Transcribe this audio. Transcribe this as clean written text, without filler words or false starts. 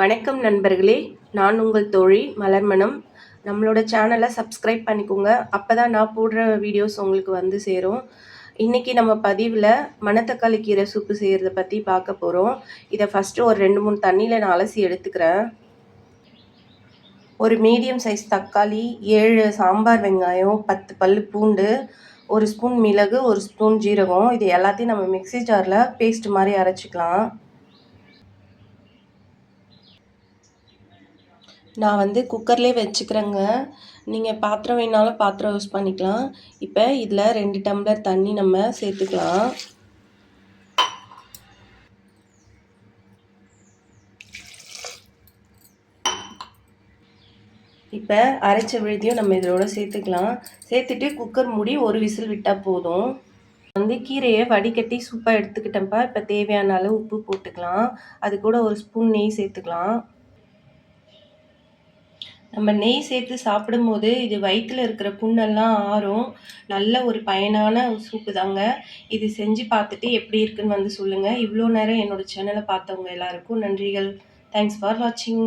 வணக்கம் நண்பர்களே, நான் உங்கள் தோழி மலர்மணம். நம்மளோட சேனலை சப்ஸ்கிரைப் பண்ணிக்கோங்க. அப்போ தான் நான் போடுற வீடியோஸ் உங்களுக்கு வந்து சேரும். இன்றைக்கி நம்ம பதிவில் மணத்தக்காளி கீரை சூப்பு செய்கிறத பற்றி பார்க்க போகிறோம். இதை ஃபஸ்ட்டு ஒரு 2-3 தண்ணியில் நான் அலசி எடுத்துக்கிறேன். ஒரு மீடியம் சைஸ் தக்காளி, 7 சாம்பார் வெங்காயம், 10 பல் பூண்டு, 1 ஸ்பூன் மிளகு, 1 ஸ்பூன் ஜீரகம், இது எல்லாத்தையும் நம்ம மிக்ஸி ஜாரில் பேஸ்ட் மாதிரி அரைச்சிக்கலாம். நான் வந்து குக்கர்லேயே வச்சுக்கிறேங்க. நீங்கள் பாத்திரம் வேணாலும் பாத்திரம் யூஸ் பண்ணிக்கலாம். இப்போ இதில் 2 டம்ளர் தண்ணி நம்ம சேர்த்துக்கலாம். இப்போ அரைச்ச விழுதியும் நம்ம இதோட சேர்த்துக்கலாம். சேர்த்துட்டு குக்கர் மூடி ஒரு விசில் விட்டால் போதும். வந்து கீரையை வடிகட்டி சூப்பாக எடுத்துக்கிட்டேன்ப்பா. இப்போ தேவையான அளவு உப்பு போட்டுக்கலாம். அது கூட 1 ஸ்பூன் நெய் சேர்த்துக்கலாம். நம்ம நெய் சேர்த்து சாப்பிடும்போது இது வயிற்றில் இருக்கிற புண்ணெல்லாம் ஆறும். நல்ல ஒரு பயனான சூப்பு தாங்க. இது செஞ்சு பார்த்துட்டு எப்படி இருக்குன்னு வந்து சொல்லுங்கள். இவ்வளோ நேரம் என்னோடய சேனலை பார்த்தவங்க எல்லாருக்கும் நன்றிகள். தேங்க்ஸ் ஃபார் வாட்சிங்.